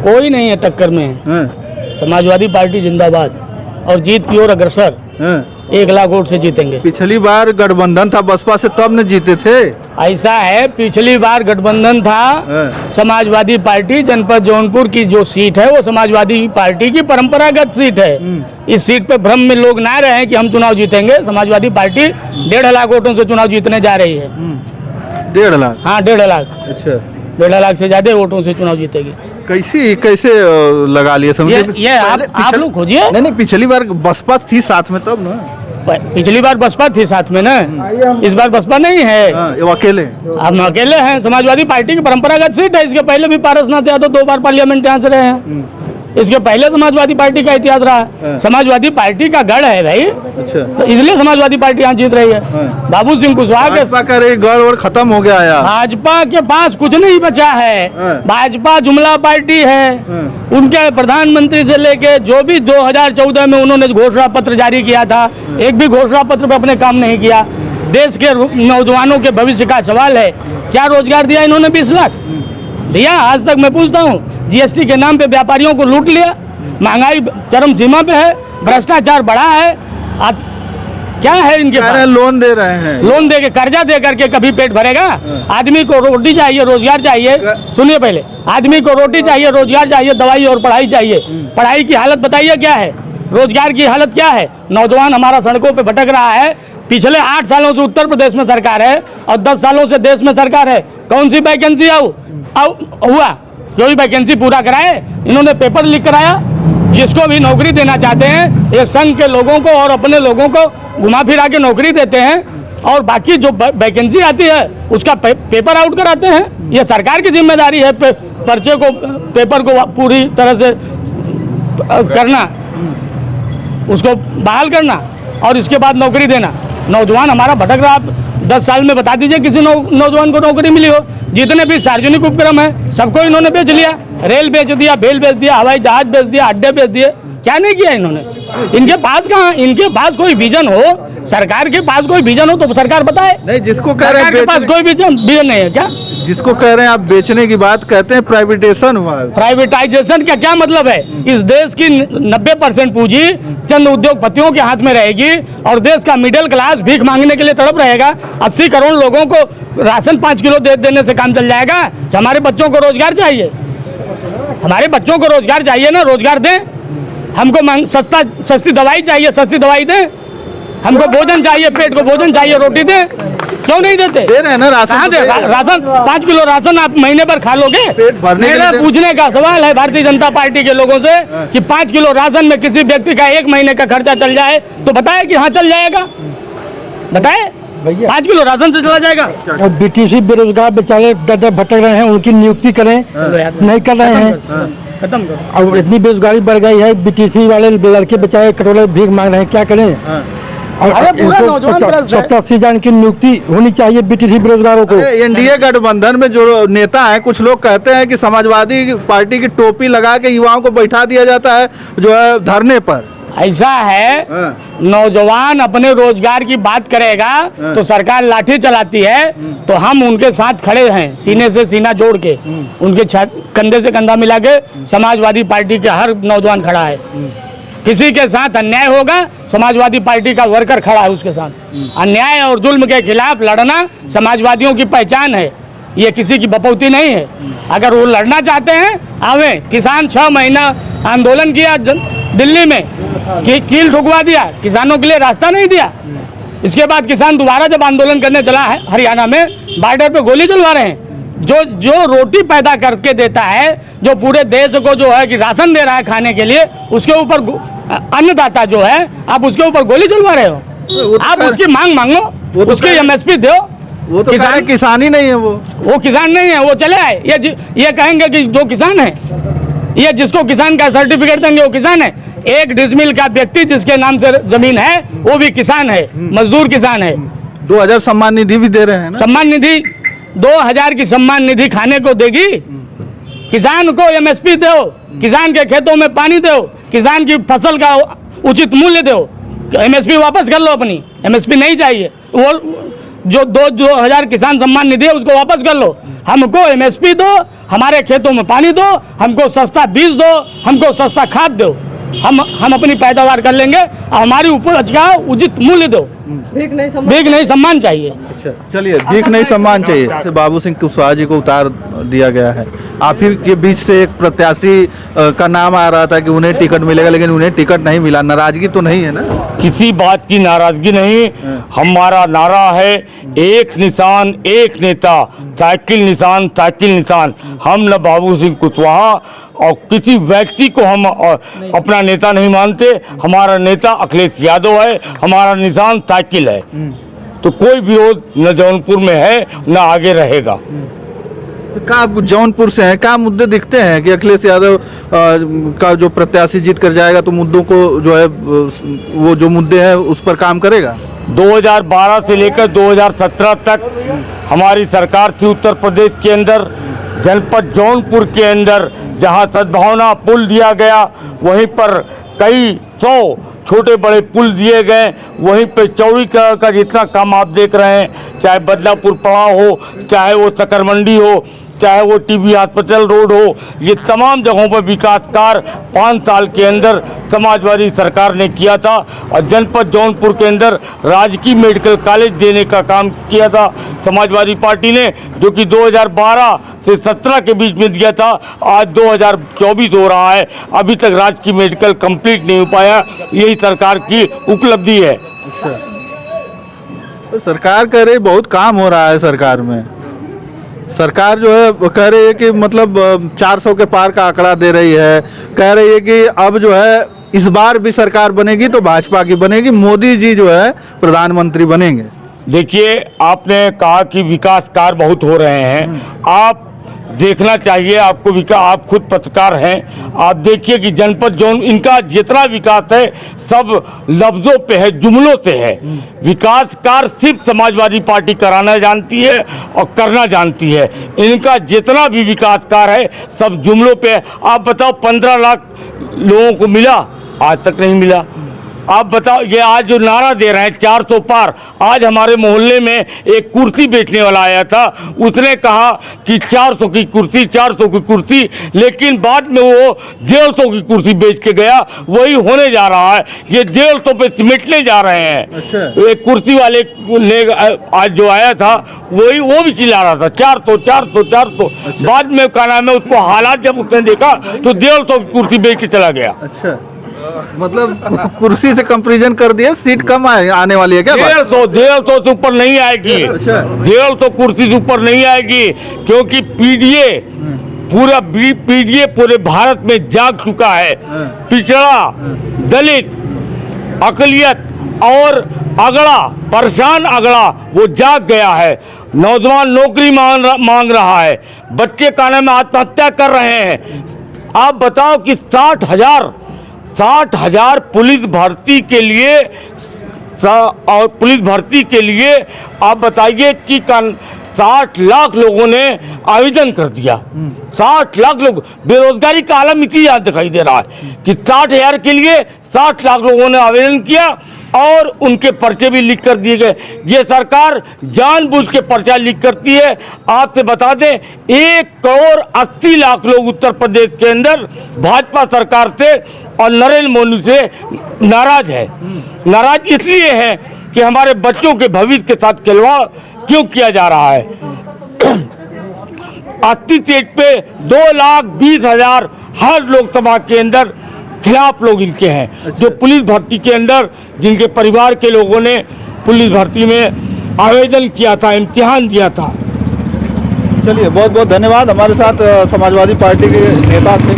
कोई नहीं है टक्कर में। समाजवादी पार्टी जिंदाबाद और जीत की ओर अग्रसर। 1 लाख वोट से जीतेंगे। पिछली बार गठबंधन था बसपा से, तब न जीते थे। ऐसा है, पिछली बार गठबंधन था, समाजवादी पार्टी जनपद जौनपुर की जो सीट है वो समाजवादी पार्टी की परंपरागत सीट है। इस सीट पे भ्रम में लोग ना रहे कि हम चुनाव जीतेंगे। समाजवादी पार्टी 1.5 लाख वोटों से चुनाव जीतने जा रही है। 1.5 लाख? हाँ, 1.5 लाख। अच्छा, 1.5 लाख से ज्यादा वोटों से चुनाव जीतेगी। कैसे लगा लिए समझे? ये आप लोग खोजिए। नहीं, पिछली बार बसपा थी साथ में तब ना। पिछली बार बसपा थी साथ में ना, इस बार बसपा नहीं है। वो अकेले? हम अकेले हैं। समाजवादी पार्टी की परंपरागत सीट है। इसके पहले भी पारसनाथ यादव 2 बार पार्लियामेंट यहाँ से रहे हैं। इसके पहले समाजवादी पार्टी का इतिहास रहा है। समाजवादी पार्टी का गढ़ है भाई। अच्छा। तो इसलिए समाजवादी पार्टी यहाँ जीत रही है। बाबू सिंह कुशवाहा के गढ़ और खत्म हो गया है। भाजपा के पास कुछ नहीं बचा है। भाजपा जुमला पार्टी है। उनके प्रधानमंत्री से लेके जो भी 2014 में उन्होंने घोषणा पत्र जारी किया था, एक भी घोषणा पत्र पे अपने काम नहीं किया। देश के नौजवानों के भविष्य का सवाल है। क्या रोजगार दिया इन्होंने? 20 लाख दिया? आज तक मैं पूछता हूँ, जीएसटी के नाम पे व्यापारियों को लूट लिया। महंगाई चरम सीमा पे है, भ्रष्टाचार बढ़ा है। क्या है इनके पास? लोन दे रहे हैं। लोन दे के, कर्जा दे करके कभी पेट भरेगा? आदमी को रोटी चाहिए, रोजगार चाहिए। सुनिए पहले, आदमी को रोटी चाहिए, रोजगार चाहिए, दवाई और पढ़ाई चाहिए। पढ़ाई की हालत बताइए क्या है? रोजगार की हालत क्या है? नौजवान हमारा सड़कों पे भटक रहा है। पिछले 8 सालों से उत्तर प्रदेश में सरकार है और 10 सालों से देश में सरकार है। कौन सी वैकेंसी हुआ? कोई वैकेंसी पूरा कराए? इन्होंने पेपर लीक कराया। जिसको भी नौकरी देना चाहते हैं, ये संघ के लोगों को और अपने लोगों को घुमा फिरा के नौकरी देते हैं और बाकी जो वैकेंसी आती है उसका पेपर आउट कराते हैं। ये सरकार की जिम्मेदारी है पर्चे को, पेपर को पूरी तरह से करना, उसको बहाल करना और इसके बाद नौकरी देना। नौजवान हमारा भटक रहा। 10 साल में बता दीजिए किसी नौजवान को नौकरी मिली हो? जितने भी सार्वजनिक उपक्रम है सबको इन्होंने बेच लिया। रेल बेच दिया, बेल बेच दिया, हवाई जहाज बेच दिया, अड्डे बेच दिए। क्या नहीं किया इन्होंने? इनके पास कहाँ? इनके पास कोई विजन हो, सरकार के पास कोई विजन हो तो सरकार बताए। नहीं, जिसको कह रहे हैं के पास कोई विजन नहीं है क्या? जिसको कह रहे हैं आप बेचने की बात कहते हैं, प्राइवेटाइजेशन हुआ है। प्राइवेटाइजेशन का क्या मतलब है? इस देश की 90% पूंजी चंद उद्योगपतियों के हाथ में रहेगी और देश का मिडिल क्लास भीख मांगने के लिए तड़प रहेगा। 80 करोड़ लोगों को राशन 5 किलो देने से काम चल जाएगा? हमारे बच्चों को रोजगार चाहिए। हमारे बच्चों को रोजगार चाहिए ना, रोजगार दें। हमको सस्ती दवाई चाहिए, सस्ती दवाई दें। हमको भोजन चाहिए, पेट को भोजन चाहिए, रोटी दें। क्यों नहीं देते? दे रहे हैं ना राशन। कहाँ दे? राशन 5 किलो राशन आप महीने भर खा लोगे? पेट भरने मेरा पूछने का सवाल है भारतीय जनता पार्टी के लोगों से कि 5 किलो राशन में किसी व्यक्ति का 1 महीने का खर्चा चल जाए तो बताए कि हाँ चल जाएगा? बताए 5 किलो राशन से चला जाएगा? और बीटीसी बेरोजगार बेचारे दर भटक रहे हैं, उनकी नियुक्ति करें, नहीं कर रहे हैं। खत्म करो। और इतनी बेरोजगारी बढ़ गई है, बीटीसी वाले लड़के बेचारे करोड़ों भीख मांग रहे हैं, क्या करें? और 70-80 हजार की नियुक्ति होनी चाहिए बीटीसी बेरोजगारों को। एनडीए गठबंधन में जो नेता है, कुछ लोग कहते हैं कि समाजवादी पार्टी की टोपी लगा के युवाओं को बैठा दिया जाता है जो है धरने पर। ऐसा है, नौजवान अपने रोजगार की बात करेगा तो सरकार लाठी चलाती है, तो हम उनके साथ खड़े हैं, सीने से सीना जोड़ के, उनके कंधे से कंधा मिला के समाजवादी पार्टी के हर नौजवान खड़ा है। किसी के साथ अन्याय होगा, समाजवादी पार्टी का वर्कर खड़ा है उसके साथ। अन्याय और जुल्म के खिलाफ लड़ना समाजवादियों की पहचान है, ये किसी की बपौती नहीं है। अगर वो लड़ना चाहते हैं आवे। किसान 6 महीना आंदोलन किया दिल्ली में, कील ठुकवा दिया, किसानों के लिए रास्ता नहीं दिया। इसके बाद किसान दोबारा जब आंदोलन करने चला है हरियाणा में, बॉर्डर पे गोली चलवा रहे हैं। जो रोटी पैदा करके देता है, जो पूरे देश को जो है कि राशन दे रहा है खाने के लिए, उसके ऊपर अन्नदाता जो है, आप उसके ऊपर गोली चलवा रहे हो। आप उसकी मांग मांगो, उसकी एमएसपी दो। वो तो किसान ही नहीं है, वो किसान नहीं है, वो चले आए। ये कहेंगे कि जो किसान है, ये जिसको किसान का सर्टिफिकेट देंगे वो किसान है। 1 डिसमिल का व्यक्ति जिसके नाम से जमीन है वो भी किसान है, मजदूर किसान है। 2000 सम्मान निधि भी दे रहे हैं ना? सम्मान निधि 2000 की सम्मान निधि खाने को देगी? किसान को एमएसपी दो, किसान के खेतों में पानी दो, किसान की फसल का उचित मूल्य दो। एमएसपी वापस कर लो अपनी, एमएसपी नहीं चाहिए। वो जो 2000 किसान सम्मान निधि है उसको वापस कर लो, हमको MSP दो, हमारे खेतों में पानी दो, हमको सस्ता बीज दो, हमको सस्ता खाद दो, हम अपनी पैदावार कर लेंगे और हमारी उपज का उचित मूल्य दो। भीख नहीं सम्मान चाहिए। अच्छा चलिए, भीख नहीं सम्मान चाहिए। जैसे बाबू सिंह कुशवाहा जी को उतार दिया गया है, आप ही के बीच से एक प्रत्याशी का नाम आ रहा था कि उन्हें टिकट मिलेगा, लेकिन उन्हें टिकट नहीं मिला, नाराजगी तो नहीं है ना? किसी बात की नाराजगी नहीं, हमारा नारा है एक निशान एक नेता, साइकिल निशान साइकिल निशान। हम न बाबू सिंह कुशवाहा और किसी व्यक्ति को हम अपना नेता नहीं मानते। हमारा नेता अखिलेश यादव है, हमारा निशान साइकिल है। तो कोई विरोध न जौनपुर में है न आगे रहेगा। क्या जौनपुर से हैं, क्या मुद्दे दिखते हैं कि अखिलेश यादव का जो प्रत्याशी जीत कर जाएगा तो मुद्दों को जो है वो जो मुद्दे हैं उस पर काम करेगा? 2012 से लेकर 2017 तक हमारी सरकार थी उत्तर प्रदेश के अंदर। जनपद जौनपुर के अंदर जहां सद्भावना पुल दिया गया, वहीं पर कई 100 छोटे बड़े पुल दिए गए। वहीं पे चौड़ीकरण का जितना काम आप देख रहे हैं, चाहे बदलापुर पड़ाव हो, चाहे वो सकरमंडी हो, चाहे वो टीबी हॉस्पिटल रोड हो, ये तमाम जगहों पर विकास कार्य 5 साल के अंदर समाजवादी सरकार ने किया था। और जनपद जौनपुर के अंदर राजकीय मेडिकल कॉलेज देने का काम किया था समाजवादी पार्टी ने, जो कि 2012 से 17 के बीच में दिया था। आज 2024 हो रहा है, अभी तक राजकीय मेडिकल कंप्लीट नहीं हो पाया। यही सरकार की उपलब्धि है। अच्छा, तो सरकार कह रही बहुत काम हो रहा है सरकार में। सरकार जो है कह रही है कि मतलब 400 के पार का आंकड़ा दे रही है, कह रही है कि अब जो है इस बार भी सरकार बनेगी तो भाजपा की बनेगी, मोदी जी जो है प्रधानमंत्री बनेंगे। देखिए, आपने कहा कि विकास कार्य बहुत हो रहे हैं, आप देखना चाहिए आपको। आप खुद पत्रकार हैं, आप देखिए कि जनपद जौन इनका जितना विकास है सब लफ्ज़ों पे है, जुमलों से है। विकास कार्य सिर्फ समाजवादी पार्टी कराना जानती है और करना जानती है। इनका जितना भी विकास कार्य है सब जुमलों पे है। आप बताओ 15 लाख लोगों को मिला, आज तक नहीं मिला। आप बताओ, ये आज जो नारा दे रहे हैं 400 पार, आज हमारे मोहल्ले में एक कुर्सी बेचने वाला आया था, उसने कहा कि 400 की कुर्सी 400 की कुर्सी, लेकिन बाद में वो 150 की कुर्सी बेच के गया। वही होने जा रहा है, ये 150 पे सिमटने जा रहे हैं। अच्छा। एक कुर्सी वाले ने आज जो आया था वो भी चिल्ला रहा था 400 400 400। अच्छा। बाद में क्या नाम है, उसको हालात जब उसने देखा तो 150 की कुर्सी बेच के चला गया। अच्छा, मतलब कुर्सी से कंपैरिजन कर दिया, सीट कम आने वाली है क्या? 150 से ऊपर नहीं आएगी। अच्छा। 150 कुर्सी से ऊपर नहीं आएगी, क्योंकि पीडीए पूरे भारत में जाग चुका है। पिछड़ा, दलित, अकलियत और अगड़ा, परेशान अगड़ा वो जाग गया है। नौजवान नौकरी मांग रहा है, बच्चे खाने में आत्महत्या कर रहे हैं। आप बताओ कि 60,000 पुलिस भर्ती के लिए और पुलिस भर्ती के लिए आप बताइए कि 60 लाख लोगों ने आवेदन कर दिया। 60 लाख लोग, बेरोजगारी का आलम इसी यहाँ दिखाई दे रहा है कि 60,000 के लिए 60 लाख लोगों ने आवेदन किया और उनके पर्चे भी लीक कर दिए गए। ये सरकार जानबूझ के पर्चा लीक करती है। आपसे बता दें, 1 करोड़ 80 लाख लोग उत्तर प्रदेश के अंदर भाजपा सरकार से और नरेंद्र मोदी से नाराज है। नाराज इसलिए है कि हमारे बच्चों के भविष्य के साथ खिलवाड़ क्यों किया जा रहा है। 80 सीट पे 2,20,000 हर लोकसभा के अंदर खिलाफ लोग इनके हैं। अच्छा। जो पुलिस भर्ती के अंदर जिनके परिवार के लोगों ने पुलिस भर्ती में आवेदन किया था, इम्तिहान दिया था। चलिए, बहुत बहुत धन्यवाद। हमारे साथ समाजवादी पार्टी के नेता थे।